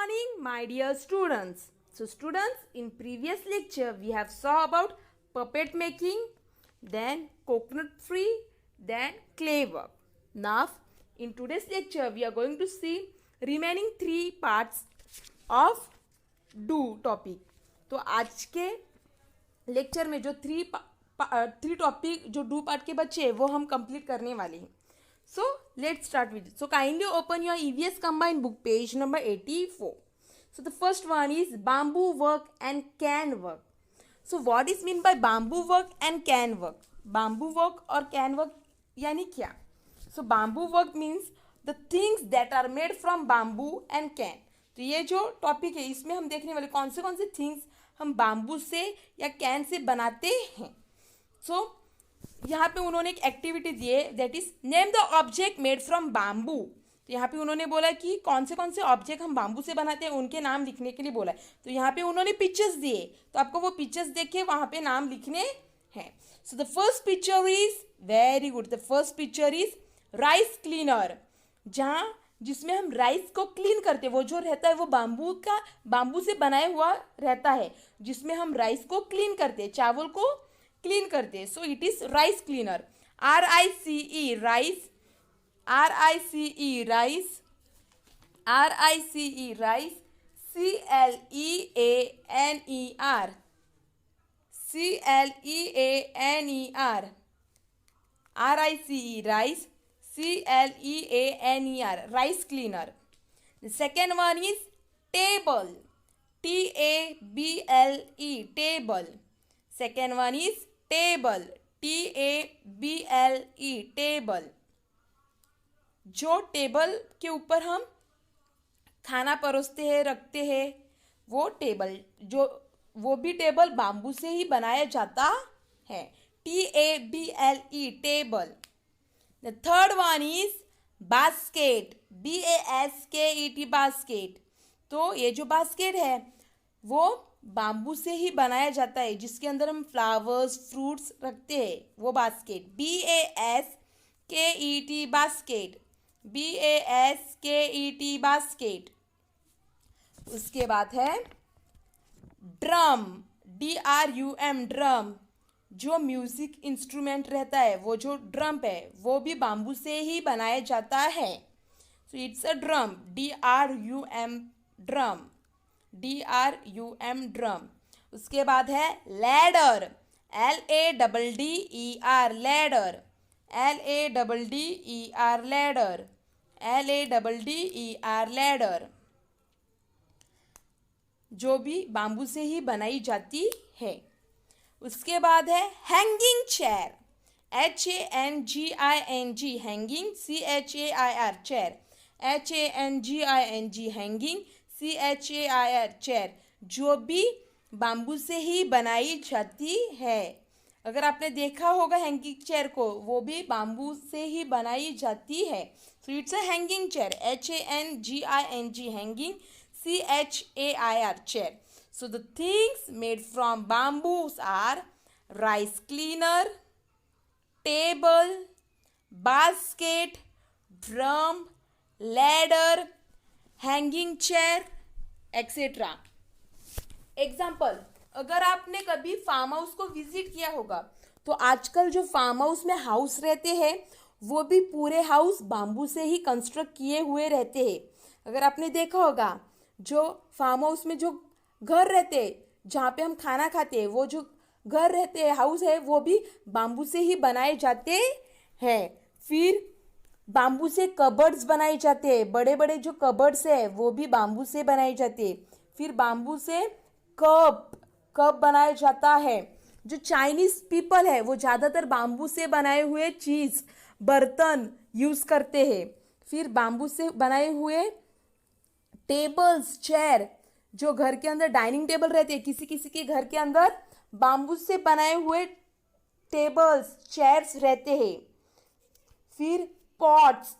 morning, my dear students. So students, in previous lecture we have saw about puppet making, then coconut free, then clay work. Now in today's lecture we are going to see remaining 3 parts of do topic. तो आज के lecture में जो three topic जो do part के बच्चे हैं वो हम कंप्लीट करने वाले हैं. So let's start with it. So kindly open your EVS combined book page number 84. So the first one is bamboo work and can work. So what is mean by bamboo work and can work? Bamboo work और can work यानी क्या? So bamboo work means the things that are made from bamboo and can. तो ये जो topic है इसमें हम देखने वाले कौन से थिंग्स हम बाम्बू से या कैन से बनाते हैं. सो यहाँ पे उन्होंने एक एक्टिविटी दी है that is name the object made from bamboo. तो यहाँ पे उन्होंने बोला कि कौन से ऑब्जेक्ट हम बाम्बू से बनाते हैं उनके नाम लिखने के लिए बोला है. तो यहाँ पे उन्होंने पिक्चर्स दिए तो आपको वो पिक्चर्स देख के वहाँ पे नाम लिखने हैं. So the first picture is very good. The first picture is rice cleaner, जहाँ जिसमें हम राइस को क्लीन करते हैं. वो जो रहता है वो बाम्बू से बनाया हुआ रहता है जिसमें हम राइस को क्लीन करते हैं, चावल को क्लीन करते हैं. So it is rice cleaner. RICE rice, RICE rice, RICE rice, CLEANER, CLEANER, RICE rice, CLEANER rice cleaner. The second one is table, TABLE table. Second one is table, TABLE table. जो table के ऊपर हम खाना परोसते हैं रखते हैं वो टेबल, जो वो भी टेबल बाम्बू से ही बनाया जाता है. TABLE table. The third one is basket, BASKET basket. तो ये जो बास्केट है वो बाम्बू से ही बनाया जाता है जिसके अंदर हम फ्लावर्स फ्रूट्स रखते हैं वो basket. BASKET basket, BASKET basket. उसके बाद है ड्रम, DRUM ड्रम. जो म्यूजिक इंस्ट्रूमेंट रहता है वो जो ड्रम है वो भी बाम्बू से ही बनाया जाता है. So it's a drum, DRUM drum, DRUM drum. उसके बाद है ladder, LADDER ladder, LADDER ladder, LADDER ladder, जो भी बाम्बू से ही बनाई जाती है. उसके बाद है hanging chair, HANGING hanging, CHAIR chair, HANGING hanging, CHAIR chair, जो भी बाम्बू से ही बनाई जाती है. अगर आपने देखा होगा हैंगिंग चेयर को वो भी बाम्बू से ही बनाई जाती है. So it's a hanging chair, HANGING hanging, CHAIR chair. So the things made from bamboos are rice cleaner, table, basket, drum, ladder, hanging chair, etc. Example, अगर आपने कभी फार्म हाउस को विजिट किया होगा तो आजकल जो फार्म हाउस में हाउस रहते हैं वो भी पूरे हाउस बाम्बू से ही कंस्ट्रक्ट किए हुए रहते हैं. अगर आपने देखा होगा जो फार्म हाउस में जो घर रहते हैं जहाँ पे हम खाना खाते हैं वो जो घर रहते हैं हाउस है वो भी बाम्बू से ही बनाए जाते हैं. फिर बाम्बू से कबर्ड्स बनाए जाते हैं, बड़े बड़े जो कबर्ड्स है वो भी बाम्बू से बनाए जाते हैं. फिर बाम्बू से कप बनाया जाता है. जो चाइनीज पीपल है वो ज़्यादातर बाम्बू से बनाए हुए चीज़ बर्तन यूज़ करते हैं. फिर बाम्बू से बनाए हुए टेबल्स चेयर, जो घर के अंदर डाइनिंग टेबल रहते हैं किसी किसी के घर के अंदर बाम्बू से बनाए हुए टेबल्स चेयर्स रहते हैं. फिर पॉट्स,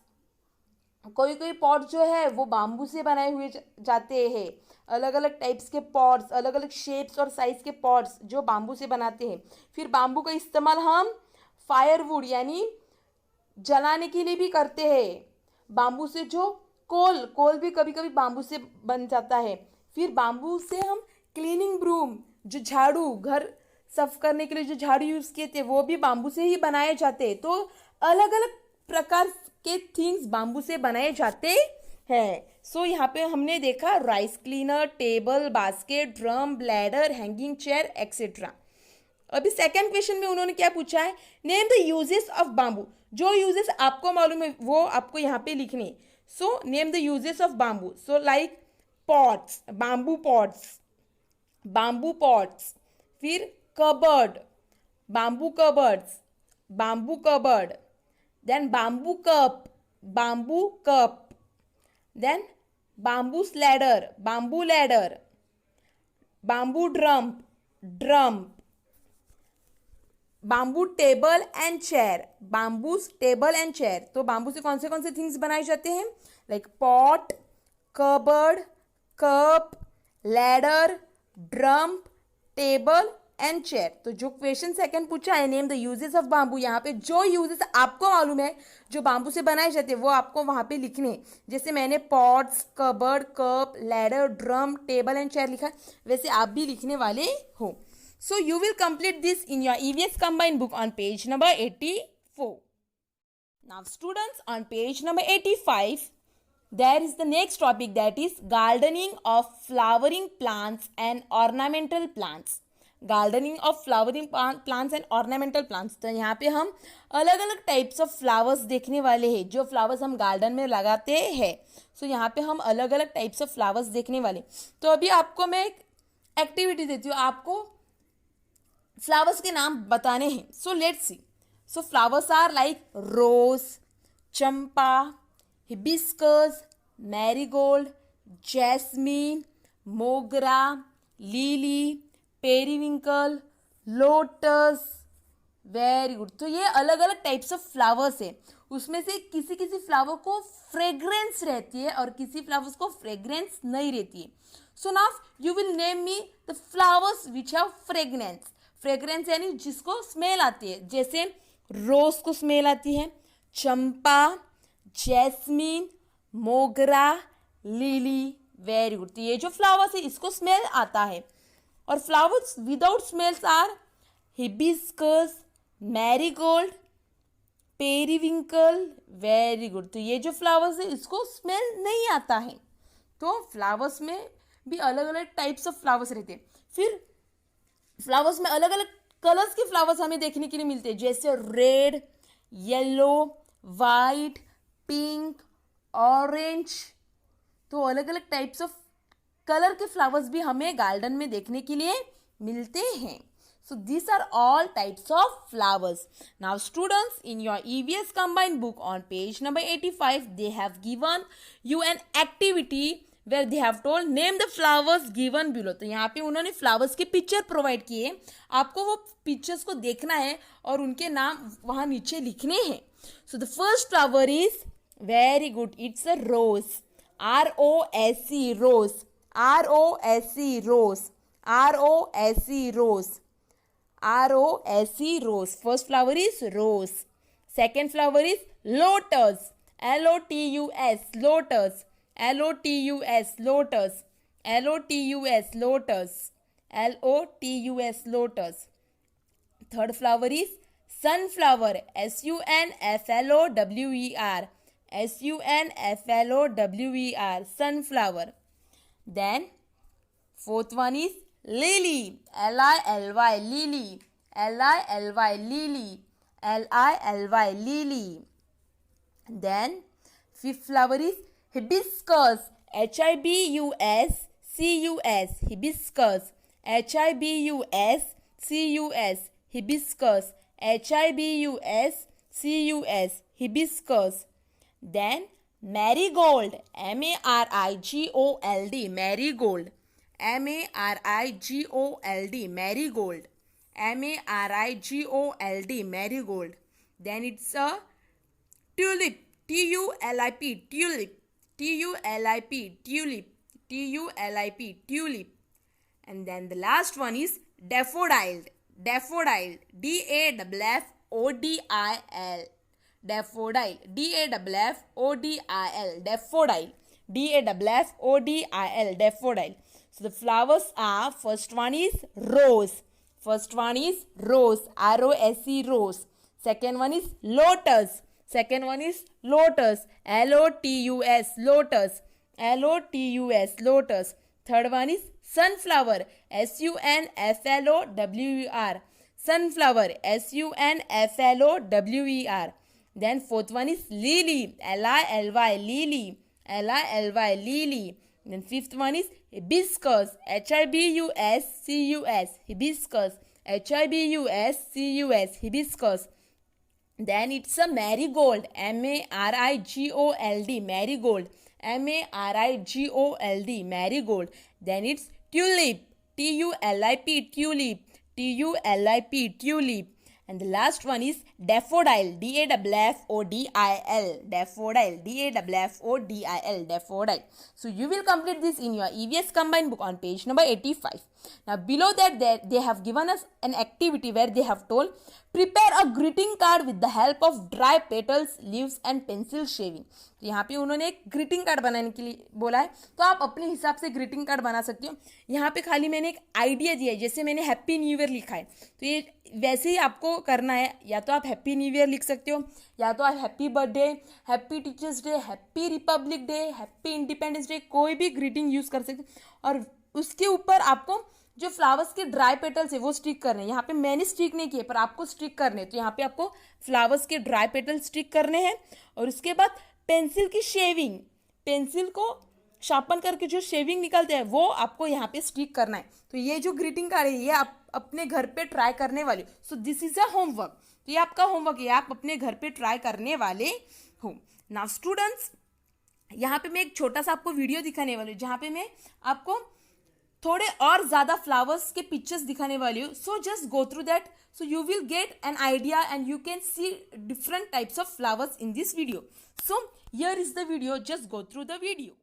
कोई पॉट जो है वो बाम्बू से बनाए हुए जाते हैं. अलग अलग टाइप्स के पॉट्स, अलग अलग शेप्स और साइज के पॉट्स जो बाम्बू से बनाते हैं. फिर बाम्बू का इस्तेमाल हम फायरवुड यानी जलाने के लिए भी करते हैं. बाम्बू से जो कोल, कोल भी कभी कभी बाम्बू से बन जाता है। फिर बाम्बू से हम क्लीनिंग ब्रूम, जो झाड़ू, घर साफ करने के लिए जो झाड़ू यूज किए थे वो भी बाम्बू से ही बनाए जाते हैं। तो अलग अलग प्रकार के थिंग्स बाम्बू से बनाए जाते हैं। सो यहाँ पे हमने देखा rice cleaner, table, basket, drum, bladder, hanging chair etcetera. अभी सेकंड क्वेश्चन में उन्होंने क्या पूछा है, name the uses of bamboo. जो यूजेस आपको मालूम है वो आपको यहाँ पे लिखने। So name the uses of bamboo. So like pots, bamboo pots, bamboo pots. फिर cupboard, bamboo cupboards, bamboo cupboard. Then bamboo cup, bamboo cup. Then bamboo ladder, bamboo ladder. Bamboo drum, drum. Bamboo table and chair, bamboo table and chair. तो bamboo से कौन से things बनाए जाते हैं, like pot, cupboard, cup, ladder, drum, table and chair. तो जो question second पूछा है, name the uses of bamboo, यहाँ पे जो यूजेस आपको मालूम है जो बाम्बू से बनाए जाते हैं वो आपको वहाँ पे लिखने। जैसे मैंने pots, cupboard, cup, ladder, drum, table and chair लिखा, वैसे आप भी लिखने वाले हो। So you will complete this in your EVS combined book on page number 84. Now students, on page number 85, there is the next topic, that is gardening of flowering plants and ornamental plants. Gardening of flowering plants and ornamental plants. तो यहाँ पे हम अलग अलग types of flowers देखने वाले हैं, जो फ्लावर्स हम गार्डन में लगाते हैं। सो यहाँ पे हम अलग अलग टाइप्स ऑफ फ्लावर्स देखने वाले। तो अभी आपको मैं एक एक्टिविटी देती हूँ, आपको फ्लावर्स के नाम बताने हैं। So let's see. So flowers are like rose, champa, hibiscus, marigold, jasmine, mogra, lily, periwinkle, lotus. Very good. तो ये अलग अलग टाइप्स ऑफ फ्लावर्स है। उसमें से किसी किसी फ्लावर को फ्रेग्रेंस रहती है और किसी फ्लावर्स को फ्रेग्रेंस नहीं रहती है। So now you will name me the flowers which have fragrance. Fragrance यानी जिसको स्मेल आती है, जैसे रोज को स्मेल आती है, चंपा, jasmine, mogra, lily. Very good. तो ये जो फ्लावर्स है इसको स्मेल आता है। और flowers without smells are hibiscus, marigold, periwinkle. Very good. तो ये जो फ्लावर्स है इसको स्मेल नहीं आता है। तो फ्लावर्स में भी अलग अलग टाइप्स ऑफ फ्लावर्स रहते हैं। फिर फ्लावर्स में अलग अलग कलर्स के फ्लावर्स हमें देखने के लिए मिलते हैं, जैसे red, yellow, white, pink, orange. तो अलग अलग टाइप्स ऑफ कलर के फ्लावर्स भी हमें गार्डन में देखने के लिए मिलते हैं। So these are all types of flowers. Now students, in your EVS combined book on page number 85, they have given you an activity where they have told name the flowers given below. तो यहाँ पे उन्होंने flowers के picture provide किए, आपको वो pictures को देखना है और उनके नाम वहाँ नीचे लिखने हैं। So the first flower is very good. It's a rose. R-O-S-E, rose. R-O-S-E, rose. R-O-S-E, rose. R-O-S-E, rose. First flower is rose. Second flower is lotus. L-O-T-U-S, lotus. L-O-T-U-S, lotus. L-O-T-U-S, lotus. L-O-T-U-S, lotus. Third flower is sunflower. S-U-N-F-L-O-W-E-R. S-U-N-F-L-O-W-E-R, sunflower. Then fourth one is lily. L-I-L-Y, lily. L-I-L-Y, lily. L-I-L-Y, lily. Then fifth flower is hibiscus. H-I-B-U-S-C-U-S, hibiscus. H-I-B-U-S-C-U-S, hibiscus. H-I-B-U-S-C-U-S, hibiscus. Then marigold. M-A-R-I-G-O-L-D, marigold. M-A-R-I-G-O-L-D, marigold. M-A-R-I-G-O-L-D, marigold. Then it's a tulip. T-U-L-I-P, tulip. T-U-L-I-P, tulip. T-U-L-I-P, tulip. And then the last one is daffodil. Daffodil. D-A-F-F-O-D-I-L. daffodil, daffodil, daffodil, daffodil, daffodil. So the flowers are, first one is rose, rose, rose. Second one is lotus, lotus, lotus, lotus. Third one is sunflower, sunflower, sunflower, sunflower. Then fourth one is lily, lily, lily. Then fifth one is hibiscus, hibiscus, hibiscus. Then it's a marigold, marigold, marigold, marigold, marigold. Then it's tulip, tulip, tulip, tulip. And the last one is daffodil, daffodil, daffodil, daffodil. So you will complete this in your EVS combined book on page number 85. Now below that they have given us an activity where they have told prepare a greeting card with the help of dry petals, leaves and pencil shaving. तो यहाँ पे उन्होंने एक greeting card बनाने के लिए बोला है, तो आप अपने हिसाब से ग्रीटिंग कार्ड बना सकते हो. यहाँ पे खाली मैंने एक आइडिया दिया है, जैसे मैंने हैप्पी न्यू ईयर लिखा है तो ये वैसे ही आपको करना है. या तो आप हैप्पी न्यू ईयर लिख सकते हो, या तो आप happy birthday, happy teachers day, happy Republic day, happy independence day, कोई भी ग्रीटिंग यूज़ कर सकते हो. और उसके ऊपर आपको जो फ्लावर्स के ड्राई पेटल्स है वो स्टिक करने हैं. यहाँ पे मैंने स्टिक नहीं किए पर आपको स्टिक करने हैं, तो यहाँ पे आपको फ्लावर्स के ड्राई पेटल स्टिक करने हैं. और उसके बाद पेंसिल की शेविंग, पेंसिल को शार्पन करके जो शेविंग निकलते हैं वो आपको यहाँ पे स्टिक करना है. तो ये जो ग्रीटिंग कार्ड है ये आप अपने घर पे ट्राई करने वाले. सो दिस इज अ होमवर्क, तो ये आपका होमवर्क है, आप अपने घर पे ट्राई करने वाले हो. नाउ स्टूडेंट्स, यहाँ पे मैं एक छोटा सा आपको वीडियो दिखाने वाली हूँ जहाँ पे मैं आपको थोड़े और ज़्यादा फ्लावर्स के पिक्चर्स दिखाने वाली हूँ. So just go through that, so you will get an idea and you can see different types of flowers in this video. So here is the video, just go through the video.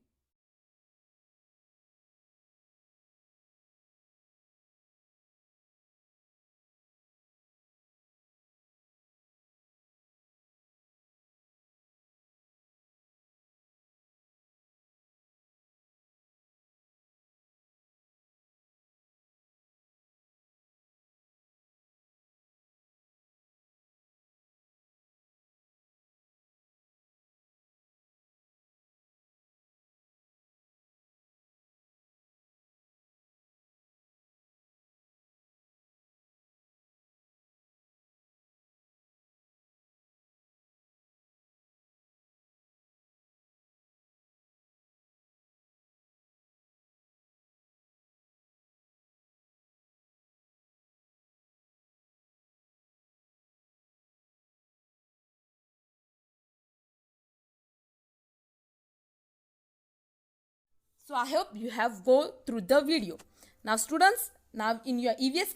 So I hope you have go through the video. Now students, now in your EVS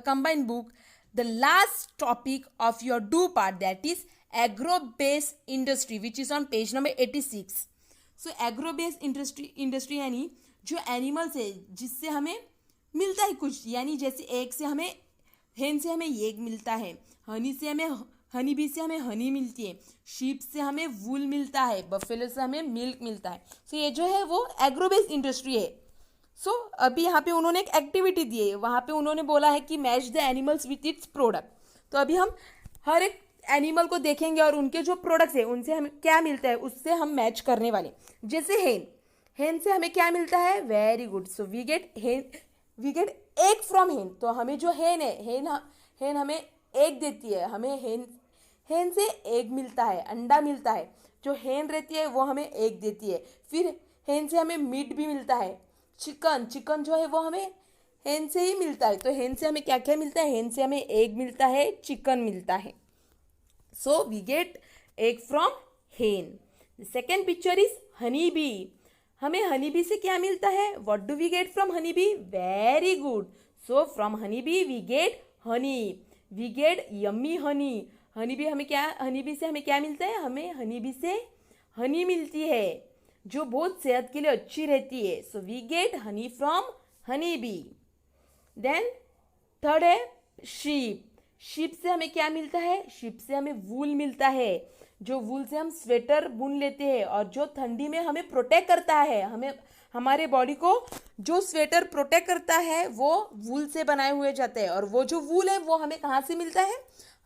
combined book, the last topic of your do part, that is agro-based industry, which is on page number 86. So agro-based industry यानी जो animals है जिससे हमें मिलता है कुछ, यानी जैसे एग से हमें, हेन से हमें एग मिलता है, हनी से हमें, हनी बी से हमें हनी मिलती है, शीप से हमें वूल मिलता है, बफेलो से हमें मिल्क मिलता है. सो ये जो है वो एग्रोबेस्ड इंडस्ट्री है. सो अभी यहाँ पे उन्होंने एक एक्टिविटी दी है, वहाँ पे उन्होंने बोला है कि match the animals with its product. तो अभी हम हर एक एनिमल को देखेंगे और उनके जो प्रोडक्ट्स है उनसे हमें क्या मिलता है उससे हम मैच करने वाले. जैसे हेन, हेन से हमें क्या मिलता है, very good. So we get hen, we get egg from hen. तो हमें जो हेन है, हेन हमें एग देती है, हमें हेन से एग मिलता है, अंडा मिलता है. जो हेन रहती है वो हमें एग देती है. फिर हेन से हमें मीट भी मिलता है. चिकन जो है वो हमें हेन से ही मिलता है. तो हेन से हमें क्या क्या मिलता है, हेन से हमें एग मिलता है, चिकन मिलता है. So we get egg from hen. The second picture is honey bee. हमें हनी बी से क्या मिलता है, what do we get from honey bee, very good. So from honey bee we get honey, we get yummy honey. Honey bee हमें क्या, Honey bee से हमें क्या मिलता है, हमें हनी बी से हनी मिलती है जो बहुत सेहत के लिए अच्छी रहती है. So we get honey from honey bee. Then third है शीप. शीप से हमें क्या मिलता है, शीप से हमें वूल मिलता है. जो वूल से हम स्वेटर बुन लेते हैं और जो ठंडी में हमें प्रोटेक्ट करता है, हमें हमारे बॉडी को जो स्वेटर प्रोटेक्ट करता है वो वूल से बनाए हुए जाते हैं। और वो जो वूल है वो हमें कहाँ से मिलता है?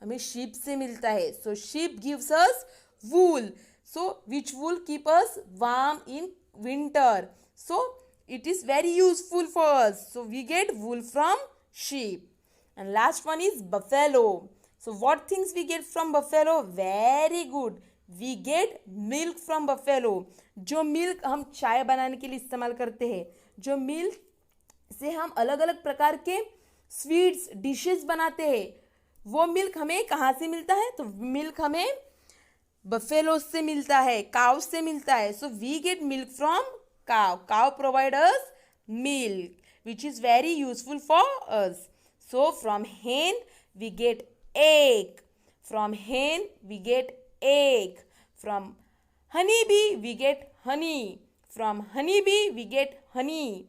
हमें शीप से मिलता है। So sheep gives us wool, so which wool keep us warm in winter, so it is very useful for us. So we get wool from sheep. And last one is buffalo. So what things we get from buffalo? Very good. We get milk from buffalo. जो milk हम चाय बनाने के लिए इस्तेमाल करते हैं, जो मिल्क से हम अलग अलग प्रकार के स्वीट्स डिशेस बनाते हैं, वो मिल्क हमें कहाँ से मिलता है? तो मिल्क हमें बफेलो से मिलता है, काउ से मिलता है. So we get milk from cow. Cow provide us milk, which is very useful for us. So from hen we get egg. From hen we get egg. From honeybee we get honey. From honeybee we get honey.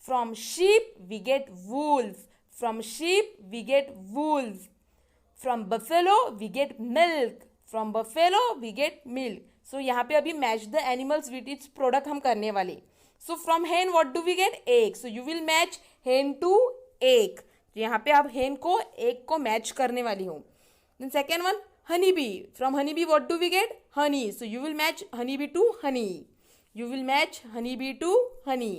From sheep we get wool. From sheep we get wool. From buffalo we get milk. From buffalo we get milk. So यहाँ पे अभी match the animals with its product हम करने वाले. So from hen what do we get? Egg. So you will match hen to egg. यहाँ पे आप हेन को एग को मैच करने वाली हूँ. Then second one honey bee. From honey bee what do we get? Honey. So you will match honey bee to honey. You will match honey bee to honey.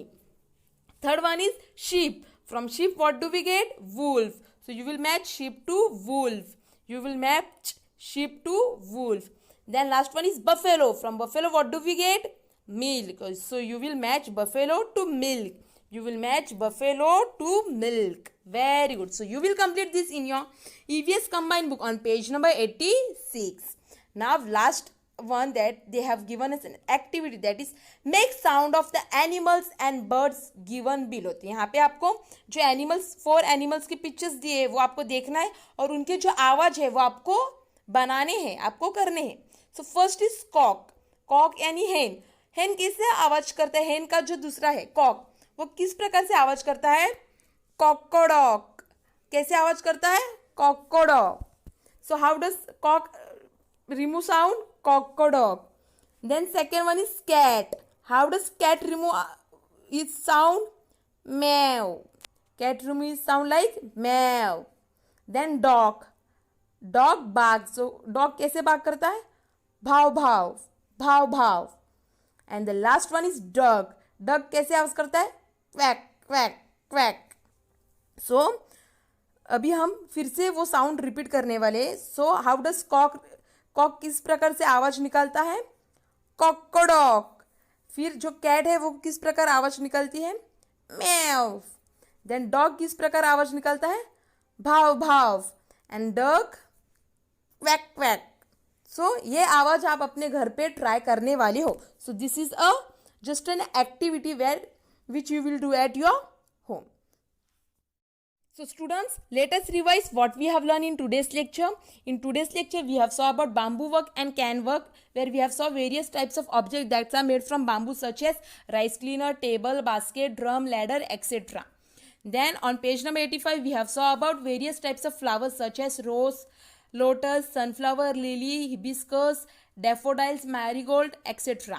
Third one is sheep. From sheep what do we get? Wolf. So you will match sheep to wolf. You will match sheep to wolf. Then last one is buffalo. From buffalo what do we get? Milk. So you will match buffalo to milk. You will match buffalo to milk. Very good. So you will complete this in your EVS combined book on page number 86. Now last one that they have given us an activity, that is make sound of the animals and birds given below. तो यहाँ पे आपको जो animals 4 animals की pictures दिए वो आपको देखना है और उनके जो आवाज है वो आपको बनाने हैं, आपको करने हैं. So first is cock. Cock यानी हेन. हेन कैसे आवाज करता है? हेन का जो दूसरा है कॉक, वो किस प्रकार से आवाज करता है? कॉकोडॉक. कैसे आवाज करता है? कॉकोडॉक. So how does cock remove sound? Cockodog. Then second one is cat. How does cat remove its sound? Meow. Cat remove its sound like meow. Then dog. Dog barks. So dog कैसे bark करता है? भाव भाव, भाव भाव. And the last one is duck. Duck कैसे आवाज करता है? Quack quack quack. So अभी हम फिर से वो साउंड रिपीट करने वाले. So how does cock cock किस प्रकार से आवाज निकालता है? कॉकोडॉक. फिर जो कैट है वो किस प्रकार आवाज निकालती है? मैव. देन डॉग किस प्रकार आवाज निकालता है? भाव भाव. And duck quack quack. So ये आवाज आप अपने घर पे ट्राई करने वाले हो. So this is a just an activity where which you will do at your home. So students, let us revise what we have learned in today's lecture. In today's lecture, we have saw about bamboo work and can work, where we have saw various types of objects that are made from bamboo, such as rice cleaner, table, basket, drum, ladder, etc. Then on page number 85, we have saw about various types of flowers such as rose, lotus, sunflower, lily, hibiscus, daffodils, marigold, etc.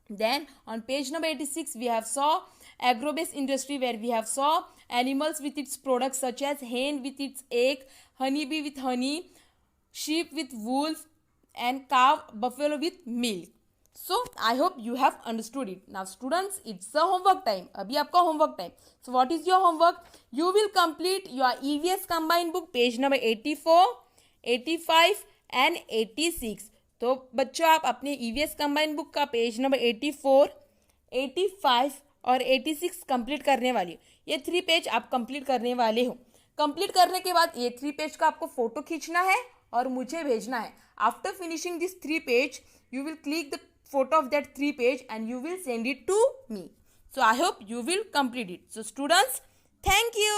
Then on page number 86, we have saw agro-based industry, where we have saw animals with its products such as hen with its egg, honeybee with honey, sheep with wool, and cow, buffalo with milk. So I hope you have understood it. Now students, it's the homework time. अभी आपका homework time. So what is your homework? You will complete your EVS combined book page number 84, 85 and 86. तो बच्चों आप अपने EVS combined book का page number 84, 85 और 86 complete करने वाली हो. ये 3 पेज आप कंप्लीट करने वाले हो. कंप्लीट करने के बाद ये 3 पेज का आपको फोटो खींचना है और मुझे भेजना है. After finishing this 3 page, you will click the photo of that 3 page and you will send it to me. So I hope you will complete it. So students, thank you.